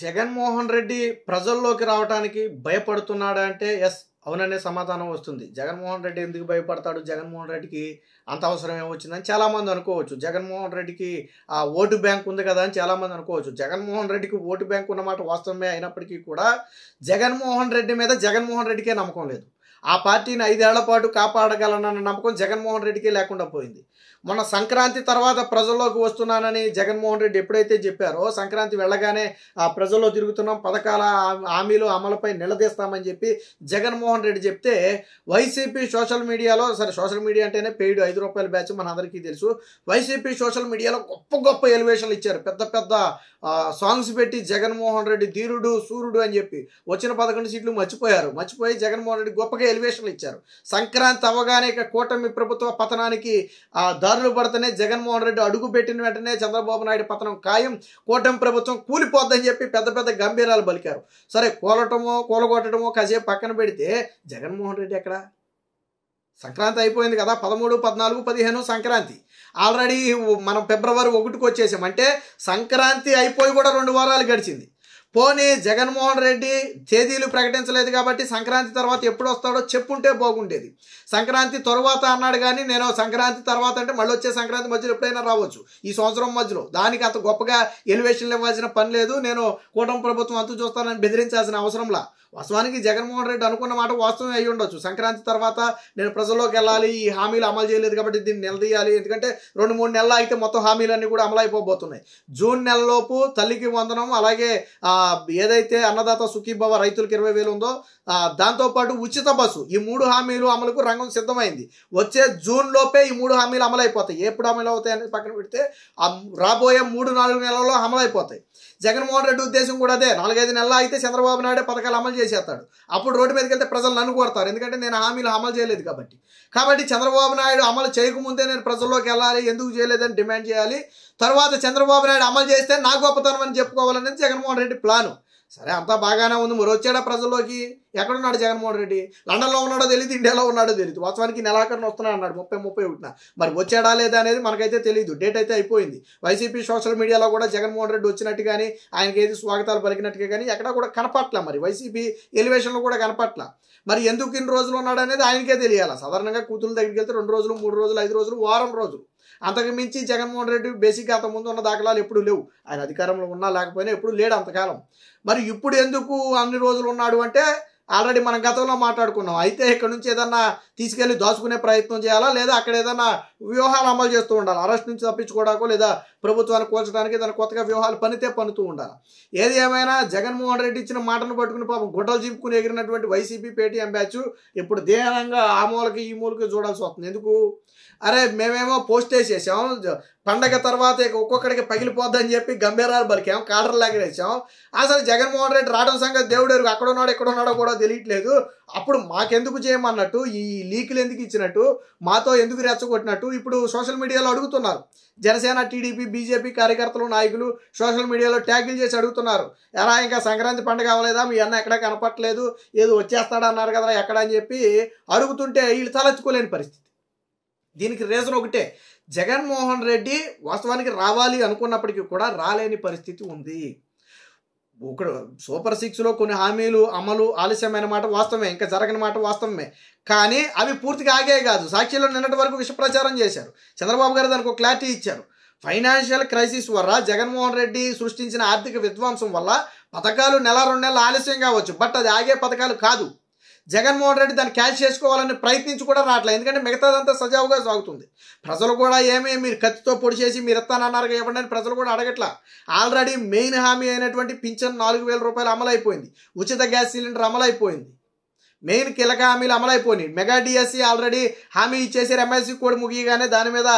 జగన్మోహన్ రెడ్డి ప్రజల్లోకి రావడానికి భయపడుతున్నాడా అంటే ఎస్ అవుననే సమాధానం వస్తుంది. జగన్మోహన్ రెడ్డి ఎందుకు భయపడతాడు? జగన్మోహన్ రెడ్డికి అంత అవసరం ఏమొచ్చిందని చాలామంది అనుకోవచ్చు. జగన్మోహన్ రెడ్డికి ఆ ఓటు బ్యాంక్ ఉంది కదా అని చాలామంది అనుకోవచ్చు. జగన్మోహన్ రెడ్డికి ఓటు బ్యాంక్ ఉన్నమాట వాస్తవమే అయినప్పటికీ కూడా జగన్మోహన్ రెడ్డి మీద జగన్మోహన్ రెడ్డికే నమ్మకం లేదు. ఆ పార్టీని 5 ఏళ్ల పాటు కాపాడగలనన్న నమ్మకం జగన్మోహన్ రెడ్డికే లేకుండా పోయింది. మొన్న సంక్రాంతి తర్వాత ప్రజల్లోకి వస్తున్నానని జగన్మోహన్ రెడ్డి ఎప్పుడైతే చెప్పారో, సంక్రాంతి వెళ్ళగానే ప్రజల్లో తిరుగుతున్నాం, పథకాల హామీలు అమలుపై నిలదీస్తామని చెప్పి జగన్మోహన్ రెడ్డి చెప్తే వైసీపీ సోషల్ మీడియాలో, సోషల్ మీడియా అంటేనే పెయిడ్ ₹5 బ్యాచ్ మన అందరికీ తెలుసు. వైసీపీ సోషల్ మీడియాలో గొప్ప గొప్ప ఎలివేషన్లు ఇచ్చారు. పెద్ద పెద్ద సాంగ్స్ పెట్టి జగన్మోహన్ రెడ్డి ధీరుడు సూర్యుడు అని చెప్పి వచ్చిన 11 సీట్లు మర్చిపోయి జగన్మోహన్ రెడ్డి గొప్పగా ఎలివేషన్లు ఇచ్చారు. సంక్రాంతి అవ్వగానే ఇక కూటమి ప్రభుత్వ పతనానికి దారులు పడితేనే జగన్మోహన్ రెడ్డి అడుగు పెట్టిన వెంటనే చంద్రబాబు నాయుడు పతనం ఖాయం, కూటమి ప్రభుత్వం కూలిపోద్దని చెప్పి పెద్ద పెద్ద గంభీరాలు పలికారు. సరే, కూలగొట్టడమో కాసేపు పక్కన పెడితే జగన్మోహన్ రెడ్డి ఎక్కడ? సంక్రాంతి అయిపోయింది కదా, 13, 14, 15 సంక్రాంతి. ఆల్రెడీ మనం ఫిబ్రవరి 1కి వచ్చేసాం. అంటే సంక్రాంతి అయిపోయి కూడా 2 వారాలు గడిచింది. పోనీ జగన్మోహన్ రెడ్డి తేదీలు ప్రకటించలేదు కాబట్టి సంక్రాంతి తర్వాత ఎప్పుడు వస్తాడో చెప్పుంటే బాగుండేది. సంక్రాంతి తర్వాత అన్నాడు కానీ నేను సంక్రాంతి తర్వాత అంటే మళ్ళీ వచ్చే సంక్రాంతి మధ్యలో ఎప్పుడైనా రావచ్చు, ఈ సంవత్సరం మధ్యలో. దానికి అంత గొప్పగా ఎలివేషన్లు ఇవ్వాల్సిన పని లేదు. నేను కూటమి ప్రభుత్వం అంతు చూస్తానని బెదిరించాల్సిన అవసరంలా. వాస్తవానికి జగన్మోహన్ రెడ్డి అనుకున్న మాట వాస్తవం అయ్యి ఉండొచ్చు. సంక్రాంతి తర్వాత నేను ప్రజల్లోకి వెళ్ళాలి, ఈ హామీలు అమలు చేయలేదు కాబట్టి దీన్ని నిలదీయాలి. ఎందుకంటే 2-3 నెలలు అయితే మొత్తం హామీలన్నీ కూడా అమలు అయిపోబోతున్నాయి. జూన్ నెలలోపు తల్లికి వందనం, అలాగే ఏదైతే అన్నదాత సుఖీభవ రైతులకు 20,000 ఉందో దాంతోపాటు ఉచిత బస్సు, ఈ 3 హామీలు అమలుకు రంగం సిద్ధమైంది. వచ్చే జూన్ లోపే ఈ 3 హామీలు అమలు అయిపోతాయి. ఎప్పుడు అమలు అవుతాయి అనేది పక్కన పెడితే రాబోయే 3-4 నెలల్లో అమలు అయిపోతాయి. జగన్మోహన్ రెడ్డి ఉద్దేశం కూడా అదే. 4-5 నెలలు అయితే చంద్రబాబు నాయుడు పథకాలు అమలు చేసేస్తాడు. అప్పుడు రోడ్డు మీదకి వెళ్తే ప్రజలు నన్ను కొడతారు, ఎందుకంటే నేను హామీలు అమలు చేయలేదు కాబట్టి చంద్రబాబు నాయుడు అమలు చేయకముందే నేను ప్రజల్లోకి వెళ్ళాలి, ఎందుకు చేయలేదని డిమాండ్ చేయాలి. తర్వాత చంద్రబాబు నాయుడు అమలు చేస్తే నా గొప్పతనం అని చెప్పుకోవాలనేది జగన్మోహన్ రెడ్డి ప్లాను. సరే, అంతా బాగానే ఉంది. మరి వచ్చాడా ప్రజల్లోకి? ఎక్కడున్నాడు జగన్మోహన్ రెడ్డి? లండన్లో ఉన్నాడో తెలియదు, ఇండియాలో ఉన్నాడో తెలియదు. వాస్తవానికి నెలాఖరున వస్తున్నాడు అన్నాడు 30-31న. మరి వచ్చాడా లేదా అనేది మనకైతే తెలియదు. డేట్ అయితే అయిపోయింది. వైసీపీ సోషల్ మీడియాలో కూడా జగన్మోహన్ రెడ్డి వచ్చినట్టు కానీ, ఆయనకి ఏది స్వాగతాలు పలికినట్టుగా కానీ ఎక్కడా కూడా కనపట్ల. మరి వైసీపీ ఎలివేషన్లో కూడా కనపట్ల. మరి ఎందుకు ఇన్ని రోజులు ఉన్నాడు అనేది ఆయనకే తెలియాలి. సాధారణంగా కూతురు దగ్గరికి వెళ్తే 2 రోజులు, 3 రోజులు, 5 రోజులు, వారం రోజులు. అంతకు మించి జగన్మోహన్ రెడ్డి బేసిక్గా అంతకుముందు ఉన్న దాఖలాలు ఎప్పుడు లేవు. ఆయన అధికారంలో ఉన్నా లేకపోయినా ఎప్పుడు లేడు అంతకాలం. మరి ఇప్పుడు ఎందుకు అన్ని రోజులు ఉన్నాడు అంటే ఆల్రెడీ మనం గతంలో మాట్లాడుకున్నాం. అయితే ఇక్కడ నుంచి ఏదన్నా తీసుకెళ్లి దాచుకునే ప్రయత్నం చేయాలా, లేదా అక్కడ ఏదన్నా వ్యూహాలు అమలు చేస్తూ ఉండాలి. అరెస్ట్ నుంచి తప్పించుకోవడానికో లేదా ప్రభుత్వాన్ని కూల్చడానికి ఏదైనా కొత్తగా వ్యూహాలు పన్నుతూ ఉండాలి. ఏది ఏమైనా జగన్మోహన్ రెడ్డి ఇచ్చిన మాటను పట్టుకుని పాపం గుడ్డలు చింపుకుని ఎగిరినటువంటి వైసీపీ పేటీఎం బ్యాచ్ ఇప్పుడు దేహంగా ఆ మూలకి ఈ మూలకి చూడాల్సి వస్తుంది. ఎందుకు? అరే, మేమేమో పోస్ట్ వేసేసాం, పండగ తర్వాత ఒక్కొక్కడికి పగిలిపోద్దని చెప్పి గంభీరాలు పలికాం, కాడర్లు ఎగరేసాం. అసలు జగన్మోహన్ రెడ్డి రావడం సంగతి దేవుడు ఎరుగు. అక్కడున్నాడో ఎక్కడున్నాడో కూడా తెలియట్లేదు. అప్పుడు మాకెందుకు చేయమన్నట్టు, ఈ లీకులు ఎందుకు ఇచ్చినట్టు, మాతో ఎందుకు రెచ్చగొట్టినట్టు ఇప్పుడు సోషల్ మీడియాలో అడుగుతున్నారు. జనసేన, టీడీపీ, బీజేపీ కార్యకర్తలు, నాయకులు సోషల్ మీడియాలో ట్యాగులు చేసి అడుగుతున్నారు. ఎలా ఇంకా సంక్రాంతి పండుగ అవ్వలేదా, మీ అన్న ఎక్కడా కనపట్లేదు, ఏదో వచ్చేస్తాడా అన్నారు కదా ఎక్కడ అని చెప్పి అడుగుతుంటే వీళ్ళు తలెత్తుకోలేని పరిస్థితి. దీనికి రీజన్ ఒకటే, జగన్మోహన్ రెడ్డి వాస్తవానికి రావాలి అనుకున్నప్పటికీ కూడా రాలేని పరిస్థితి ఉంది. ఇక్కడ సూపర్ 6లో కొన్ని హామీలు అమలు ఆలస్యమైన మాట వాస్తవమే, ఇంకా జరగని మాట వాస్తవమే. కానీ అవి పూర్తిగా ఆగే కాదు. సాక్షిలో నిన్నటి వరకు విష ప్రచారం చేశారు. చంద్రబాబు గారు దానికి ఒక క్లారిటీ ఇచ్చారు. ఫైనాన్షియల్ క్రైసిస్ వల్ల జగన్మోహన్ రెడ్డి సృష్టించిన ఆర్థిక విధ్వంసం వల్ల పథకాలు 1-2 నెలలు ఆలస్యం కావచ్చు, బట్ అది ఆగే పథకాలు కాదు. జగన్మోహన్ రెడ్డి దాన్ని క్యాష్ చేసుకోవాలని ప్రయత్నించి కూడా రావట్లేదు, ఎందుకంటే మిగతాదంతా సజావుగా సాగుతుంది. ప్రజలు కూడా మీరు కత్తితో పొడి చేసి మీరు ఇస్తానన్నారు ఇవ్వండి అని ప్రజలు కూడా అడగట్లా. ఆల్రెడీ మెయిన్ హామీ అయినటువంటి పింఛన్ ₹4,000 అమలైపోయింది. ఉచిత గ్యాస్ సిలిండర్ అమలైపోయింది. మెయిన్ కీలక హామీలు అమలైపోయినాయి. మెగా డిఎస్సి ఆల్రెడీ హామీ ఇచ్చేసారు. ఎంఎస్సి కూడా ముగియగానే దాని మీద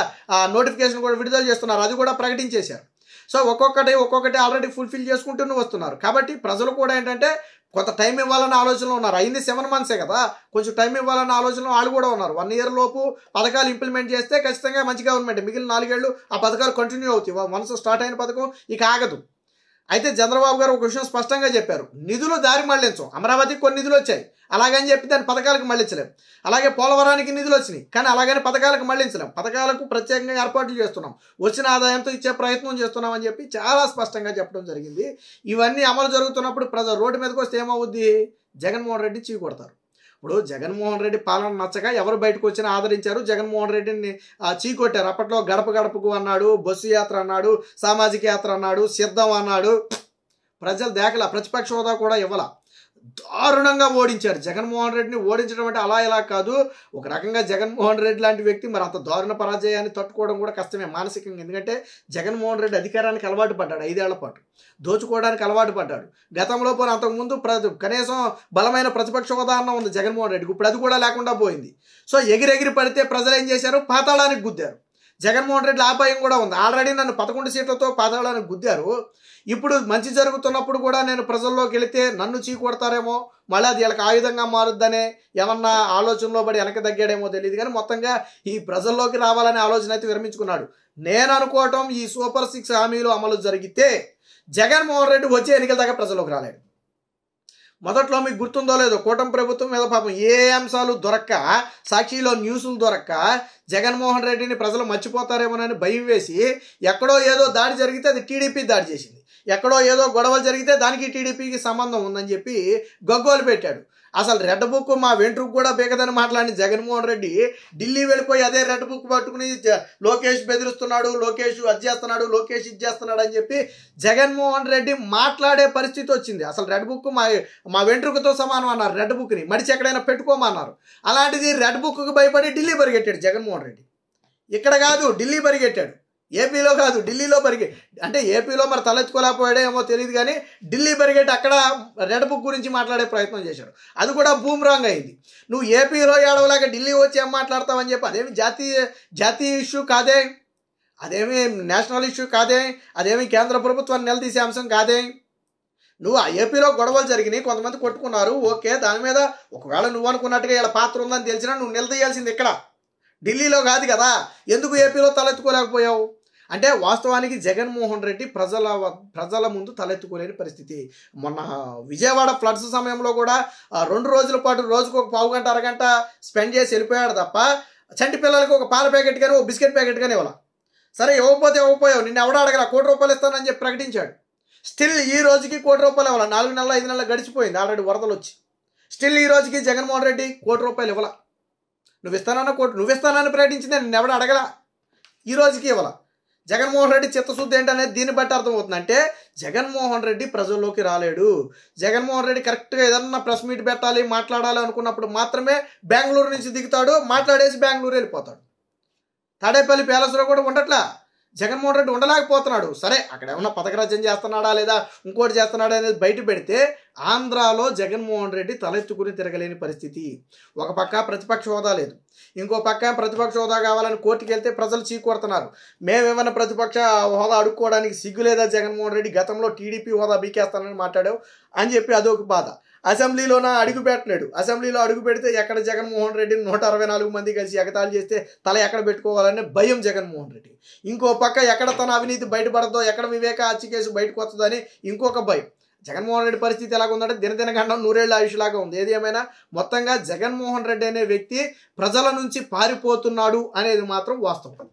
నోటిఫికేషన్ కూడా విడుదల చేస్తున్నారు, అది కూడా ప్రకటించేశారు. సో ఒక్కొక్కటి ఆల్రెడీ ఫుల్ఫిల్ చేసుకుంటూనే వస్తున్నారు. కాబట్టి ప్రజలు కూడా ఏంటంటే కొంత టైం ఇవ్వాలన్న ఆలోచనలో ఉన్నారు. అయింది 7 months కదా, కొంచెం టైం ఇవ్వాలన్న ఆలోచనలో వాళ్ళు కూడా ఉన్నారు. 1 year లోపు పథకాలు ఇంప్లిమెంట్ చేస్తే ఖచ్చితంగా మంచి గవర్నమెంట్. మిగిలిన 4 ఏళ్ళు ఆ పథకాలు కంటిన్యూ అవుతాయి. వన్స్ స్టార్ట్ అయిన పథకం ఇక ఆగదు. అయితే చంద్రబాబు గారు ఒక విషయం స్పష్టంగా చెప్పారు, నిధులు దారి మళ్లించం. అమరావతికి కొన్ని నిధులు వచ్చాయి, అలాగని చెప్పి దాని పథకాలకు మళ్లించలేం. అలాగే పోలవరానికి నిధులు వచ్చినాయి, కానీ అలాగని పథకాలకు మళ్లించలేం. పథకాలకు ప్రత్యేకంగా ఏర్పాట్లు చేస్తున్నాం, వచ్చిన ఆదాయంతో ఇచ్చే ప్రయత్నం చేస్తున్నాం అని చెప్పి చాలా స్పష్టంగా చెప్పడం జరిగింది. ఇవన్నీ అమలు జరుగుతున్నప్పుడు ప్రజలు రోడ్డు మీదకి వస్తే ఏమవుద్ది? జగన్మోహన్ రెడ్డి చీ కొడతారు. ఇప్పుడు జగన్మోహన్ రెడ్డి పాలన నచ్చక ఎవరు బయటకు వచ్చినా ఆదరించారు, జగన్మోహన్ రెడ్డిని చీకొట్టారు. అప్పట్లో గడప గడపకు అన్నాడు, బస్సు యాత్ర అన్నాడు, సామాజిక యాత్ర అన్నాడు, సిద్ధం అన్నాడు. ప్రజలు దేకల, ప్రతిపక్ష హోదా కూడా ఇవ్వాల. దారుణంగా ఓడించారు జగన్మోహన్ రెడ్డిని. ఓడించడం అంటే అలా ఇలా కాదు, ఒక రకంగా జగన్మోహన్ రెడ్డి లాంటి వ్యక్తి మరి అంత దారుణ పరాజయాన్ని తట్టుకోవడం కూడా కష్టమే మానసికంగా. ఎందుకంటే జగన్మోహన్ రెడ్డి అధికారానికి అలవాటు పడ్డాడు, 5 ఏళ్ల పాటు దోచుకోవడానికి అలవాటు పడ్డాడు. గతంలో పోనీ అంతకుముందు కనీసం బలమైన ప్రతిపక్ష హోదా అన్న ఉంది జగన్మోహన్ రెడ్డికి, ఇప్పుడు అది కూడా లేకుండా పోయింది. సో ఎగిరెగిరి పడితే ప్రజలు ఏం చేశారు? పాతాళానికి గుద్దారు. జగన్మోహన్ రెడ్డి ఆపాయం కూడా ఉంది, ఆల్రెడీ నన్ను 11 సీట్లతో పాతాళానికి గుద్దారు. ఇప్పుడు మంచి జరుగుతున్నప్పుడు కూడా నేను ప్రజల్లోకి వెళితే నన్ను చీకొడతారేమో, మళ్ళీ అది వీళ్ళకి ఆయుధంగా మారుద్దనే ఏమన్నా ఆలోచనలో పడి వెనక తగ్గాడేమో తెలియదు, కానీ మొత్తంగా ఈ ప్రజల్లోకి రావాలనే ఆలోచన అయితే విరమించుకున్నాడు. నేను అనుకోవటం ఈ సూపర్ 6 హామీలు అమలు జరిగితే జగన్మోహన్ రెడ్డి వచ్చే ఎన్నికల దాకా ప్రజల్లోకి రాలేడు. మొదట్లో మీకు గుర్తుందో లేదో, కూటమి ప్రభుత్వం మీద పాపం ఏ అంశాలు దొరక్క, సాక్షిలో న్యూస్లు దొరక్క జగన్మోహన్ రెడ్డిని ప్రజలు మర్చిపోతారేమోనని భయం వేసి ఎక్కడో ఏదో దాడి జరిగితే అది టీడీపీ దాడి చేసింది, ఎక్కడో ఏదో గొడవలు జరిగితే దానికి టీడీపీకి సంబంధం ఉందని చెప్పి గగ్గోలు పెట్టాడు. అసలు రెడ్ బుక్ మా వెంట్రుకు కూడా బేగదని మాట్లాడిన జగన్మోహన్ రెడ్డి ఢిల్లీ వెళ్ళిపోయి అదే రెడ్ బుక్ పట్టుకుని లోకేష్ బెదిరిస్తున్నాడు, లోకేష్ అది చేస్తున్నాడు, లోకేష్ ఇది చేస్తున్నాడు అని చెప్పి జగన్మోహన్ రెడ్డి మాట్లాడే పరిస్థితి వచ్చింది. అసలు రెడ్ బుక్ మా వెంట్రుకతో సమానం అన్నారు, రెడ్ బుక్ని మడిచి ఎక్కడైనా పెట్టుకోమన్నారు. అలాంటిది రెడ్ బుక్కి భయపడి ఢిల్లీ పరిగెట్టాడు జగన్మోహన్ రెడ్డి. ఇక్కడ కాదు ఢిల్లీ పరిగెట్టాడు, ఏపీలో కాదు ఢిల్లీలో అంటే ఏపీలో మరి తలెత్తుకోలేకపోయాడో ఏమో తెలియదు, కానీ ఢిల్లీ పరిగెట్టి అక్కడ రెడ్ బుక్ గురించి మాట్లాడే ప్రయత్నం చేశాడు. అది కూడా బూమ్రాంగ్ అయింది. నువ్వు ఏపీలో ఏడవలాగా ఢిల్లీ వచ్చి ఏం మాట్లాడతావని చెప్పి అదేమి జాతీయ ఇష్యూ కాదే, అదేమి నేషనల్ ఇష్యూ కాదే, అదేమి కేంద్ర ప్రభుత్వాన్ని నిలదీసే అంశం కాదే. నువ్వు ఆ ఏపీలో గొడవలు జరిగినాయి, కొంతమంది కొట్టుకున్నారు, ఓకే, దాని మీద ఒకవేళ నువ్వు అనుకున్నట్టుగా ఇలా పాత్ర ఉందని తెలిసినా నువ్వు నిలదీయాల్సింది ఇక్కడ, ఢిల్లీలో కాదు కదా. ఎందుకు ఏపీలో తలెత్తుకోలేకపోయావు అంటే వాస్తవానికి జగన్మోహన్ రెడ్డి ప్రజల ముందు తలెత్తుకోలేని పరిస్థితి. మొన్న విజయవాడ ఫ్లడ్స్ సమయంలో కూడా 2 రోజుల పాటు రోజుకు ఒక పావు గంట అరగంట స్పెండ్ చేసి వెళ్ళిపోయాడు తప్ప చంటి పిల్లలకి ఒక పాల ప్యాకెట్ కానీ ఒక బిస్కెట్ ప్యాకెట్ కానీ ఇవ్వాల. సరే ఇవ్వకపోతే ఇవ్వకపోయావు, నిన్ను ఎవడ అడగల, 1 కోటి రూపాయలు ఇస్తానని చెప్పి ప్రకటించాడు. స్టిల్ ఈ రోజుకి 1 కోటి రూపాయలు ఇవ్వాల. 4 నెలలు 5 నెలలు గడిచిపోయింది, ఆల్రెడీ వరదలు వచ్చి. స్టిల్ ఈ రోజుకి జగన్మోహన్ రెడ్డి 1 కోటి రూపాయలు ఇవ్వాల. నువ్వు ఇస్తానని ప్రకటించింది, నిన్ను ఎవడ అడగల, ఈ రోజుకి ఇవ్వాల. జగన్మోహన్ రెడ్డి చిత్తశుద్ధి ఏంటనేది దీన్ని బట్టి అర్థమవుతుంది. అంటే జగన్మోహన్ రెడ్డి ప్రజల్లోకి రాలేడు. జగన్మోహన్ రెడ్డి కరెక్ట్గా ఏదన్నా ప్రెస్ మీట్ పెట్టాలి, మాట్లాడాలి అనుకున్నప్పుడు మాత్రమే బెంగళూరు నుంచి దిగుతాడు, మాట్లాడేసి బెంగళూరు వెళ్ళిపోతాడు. తాడేపల్లి ప్యాలెస్లో కూడా ఉండట్లా జగన్మోహన్ రెడ్డి, ఉండలేకపోతున్నాడు. సరే అక్కడ ఏమన్నా పథకరాజ్యం చేస్తున్నాడా లేదా ఇంకోటి చేస్తున్నాడా అనేది బయట పెడితే ఆంధ్రాలో జగన్మోహన్ రెడ్డి తలెత్తుకుని తిరగలేని పరిస్థితి. ఒక పక్క ప్రతిపక్ష హోదా లేదు, ఇంకో పక్క ప్రతిపక్ష హోదా కావాలని కోర్టుకు వెళ్తే ప్రజలు చీకొడుతున్నారు. మేమేమన్నా ప్రతిపక్ష హోదా అడుక్కోవడానికి సిగ్గు లేదా జగన్మోహన్ రెడ్డి, గతంలో టీడీపీ హోదా బీకేస్తానని మాట్లాడావు అని చెప్పి అదొక బాధ. అసెంబ్లీలోన అడుగు పెట్టలేడు, అసెంబ్లీలో అడుగు పెడితే ఎక్కడ జగన్మోహన్ రెడ్డిని 164 మంది కలిసి ఎగతాళి చేస్తే తల ఎక్కడ పెట్టుకోవాలనే భయం జగన్మోహన్ రెడ్డి. ఇంకో పక్క ఎక్కడ తన అవినీతి బయటపడదో, ఎక్కడ వివేక హత్య కేసు బయటకు వస్తుందని ఇంకొక భయం. జగన్మోహన్ రెడ్డి పరిస్థితి ఎలాగ ఉందంటే దినదినగండం 100 ఏళ్ల ఆయుష్లాగా ఉంది. ఏది ఏమైనా మొత్తంగా జగన్మోహన్ రెడ్డి అనే వ్యక్తి ప్రజల నుంచి పారిపోతున్నాడు అనేది మాత్రం వాస్తవం.